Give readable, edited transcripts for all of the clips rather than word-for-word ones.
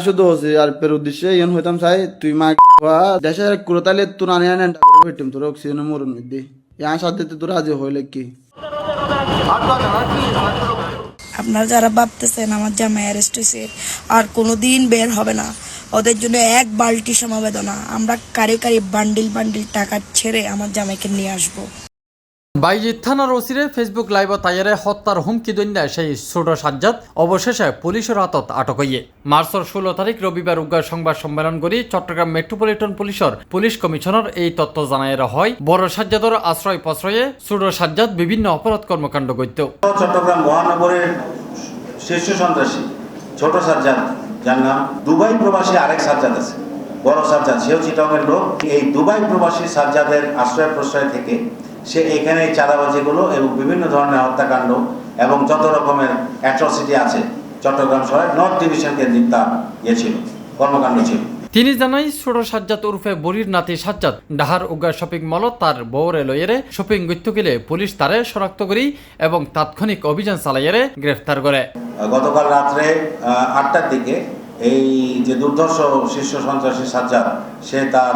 শুধু হচ্ছে আর পের উদ্দেশ্যে ইয়ন হইতাম চাই তুই মা দেশের কুরতালে তোর আনে আনে হইতাম তোর অক্সিজেন মরুন মধ্যে ইয়া সাথে তোর রাজি হইলে কি আপনারা যারা ভাবতেছেন আমার জামাই অ্যারেস্ট হয়েছে আর কোনোদিন বের হবে না, ওদের জন্য এক বালতি সমবেদনা। আমরা কারি কারি বান্ডিল বান্ডিল টাকা ছেড়ে আমার জামাইকে নিয়ে আসবো। বাইজিৎ থানার ওসিরে ফেসবুক লাইভ তাইয়ারে হত্যার হুমকি দৈন্যা সেই ছোট সাজ্জাদ অবশেষে পুলিশের হাতত আটক হইয়ে মার্চের 16 তারিখ রবিবার উগ্র সংবাদ সম্মেলন করি চট্টগ্রাম মেট্রোপলিটন পুলিশের পুলিশ কমিশনার এই তথ্য জানাইরা হয়। বড় সাজ্জাদর আশ্রয় প্রশ্রয়ে ছোট সাজ্জাদ বিভিন্ন অপরাধ কর্মকাণ্ড করত। চট্টগ্রাম মহানগরের শীর্ষ সন্ত্রাসী ছোট সাজ্জাদ, যার নাম দুবাই প্রবাসী আরেক সাজ্জাদ আছে, বড় সাজ্জাদ, সেও চিটাগংয়ের লোক। এই দুবাই প্রবাসী সাজ্জাদের আশ্রয় প্রশ্রয় থেকে সে এখানে চাঁদাবাজিগুলো এবং বিভিন্ন ধরনের হত্যাকাণ্ড এবং যত রকমের অ্যাট্রসিটি আছে চট্টগ্রাম শহরের নর্থ ডিভিশন কেন্দ্রিক তার ছিল কর্মকাণ্ড ছিল। তিনি জানাই ছোট সাজ্জাদ উর্ফে বরির নাতি সাজ্জাদ ডাহার উগা শপিং মলত তার বউরে লইয়েরে শপিং গিত্য গেলে পুলিশ তারে শনাক্ত করি এবং তাৎক্ষণিক অভিযান চালাইয়েরে গ্রেফতার করে। গতকাল রাত্রে 8টার দিকে এই যে দুর্ধর্ষ শীর্ষ সন্ত্রাসী সাজ্জাদ, সে তার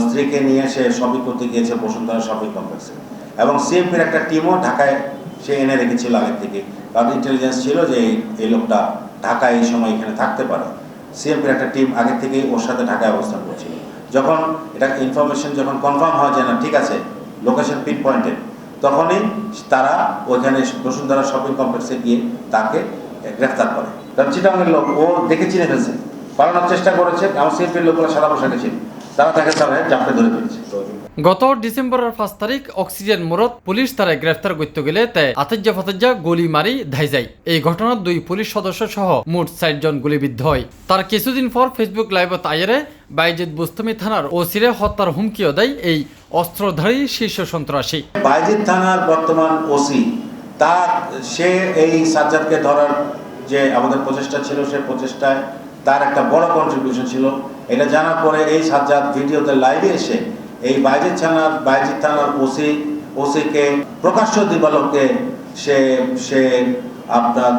স্ত্রীকে নিয়ে সে শপিং করতে গিয়েছে বসুন্ধরা শপিং কমপ্লেক্সে এবং সিএমপির একটা টিমও ঢাকায় সে এনে রেখেছিল আগের থেকে, কারণ ইন্টেলিজেন্স ছিল যে এই লোকটা ঢাকায় এই সময় এখানে থাকতে পারে। সিএমপির একটা টিম আগে থেকেই ওর সাথে ঢাকায় অবস্থান করছিল। যখন এটা ইনফরমেশন যখন কনফার্ম হয় যে না ঠিক আছে লোকেশন পিন পয়েন্টেড, তখনই তারা ওইখানে বসুন্ধরা শপিং কমপ্লেক্সে গিয়ে তাকে গ্রেফতার করে। কারণ চিটাগংয়ের লোক, ও দেখে চিনে ফেলছে, পালানোর চেষ্টা করেছে, আমার সিএমপির লোকগুলো সারা পোশাকে ছিল, তারা তাকে চাপে ধরে ফেলেছে। গত ডিসেম্বরের 5 তারিখ অক্সিজেন মোড়ত পুলিশ তারা গ্রেফতার করতে গেলে তাই আতজ্জা ফাতজ্জা গুলি মারি ধাই যায়। এই ঘটনার 2 পুলিশ সদস্য সহ মোট 4 জন গুলিবিদ্ধ হয়। তার কিছুদিন পর ফেসবুক লাইভত আইরে বাইজিৎ বুস্তামি থানার ওসিরে হত্যার হুমকিও দেয় এই অস্ত্রধারী শীর্ষ সন্ত্রাসী। বাইজিৎ থানার বর্তমান ওসি সে এই সাজ্জাদকে ধরার যে আমাদের প্রচেষ্টা ছিল, সে প্রচেষ্টায় তার একটা বড় কন্ট্রিবিউশন ছিল। এটা জানার পরে এই সাজ্জাদ ভিডিওতে লাইভে এসে এই বাইজিৎ থানার ওসিকে প্রকাশ্য দিবালোককে সে আপনার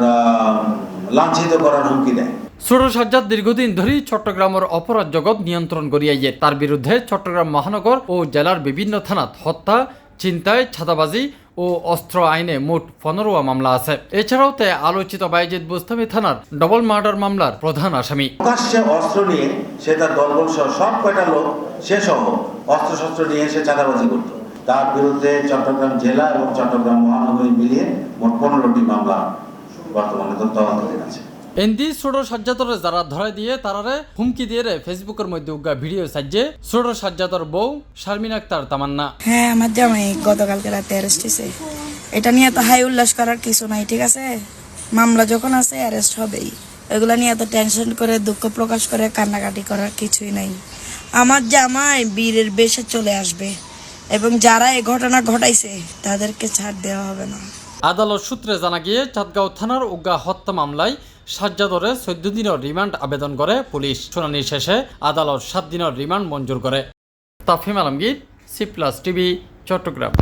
লাঞ্ছিত করার হুমকি দেয়। ছোট সাজ্জাদ দীর্ঘদিন ধরেই চট্টগ্রামের অপরাধ জগৎ নিয়ন্ত্রণ করিয়াইয়ে তার বিরুদ্ধে চট্টগ্রাম মহানগর ও জেলার বিভিন্ন থানাত হত্যা, ছিনতাই, ছাদাবাজি ও অস্ত্র আইনে মোট 15 মামলা আছে। এছাড়াও তে আলোচিত বাইজিৎ বুস্তামি থানার ডবল মার্ডার মামলার প্রধান আসামি। প্রকাশ্যে অস্ত্র নিয়ে সে তার দলবল সহ সব কয়টা লোক সে সহ অস্ত্রশস্ত্র নিয়ে সে চাঁদাবাজি করত। তার বিরুদ্ধে চট্টগ্রাম জেলা এবং চট্টগ্রাম মহানগরী মিলিয়ে মোট 15টি মামলা বর্তমানে তদন্তাধীন আছে। এনদি ছোট সাজ্জাদরে যারা ধরে দিয়ে তারারে হুমকি দিয়ে ফেসবুকের মধ্যে উগা ভিডিও সাজ্জে ছোট সাজ্জাদর বউ শারমিন আক্তার তামান্না। হ্যাঁ, আমার জামাই গতকালকে রাতে অ্যারেস্ট হয়েছে। এটা নিয়ে তো হাই উল্লাস করার কিছু নাই, ঠিক আছে? মামলা যখন আছে অ্যারেস্ট হবেই। এগুলা নিয়ে এত টেনশন করে দুঃখ প্রকাশ করে কান্নাকাটি করার কিছুই নাই। আমার জামাই বীরের বেশে চলে আসবে এবং যারা এই ঘটনা ঘটাইছে তাদেরকে ছাড় দেওয়া হবে না। আদালত সূত্রে জানা গিয়ে চাঁদগাঁও থানার উগা হত্যা মামলায় সাজ্জাদরে 14 দিনের রিমান্ড আবেদন করে পুলিশ। শুনানি শেষে আদালত 7 দিনের রিমান্ড মঞ্জুর করে। তাফহিম আলমগীর, C+ টিভি, চট্টগ্রাম।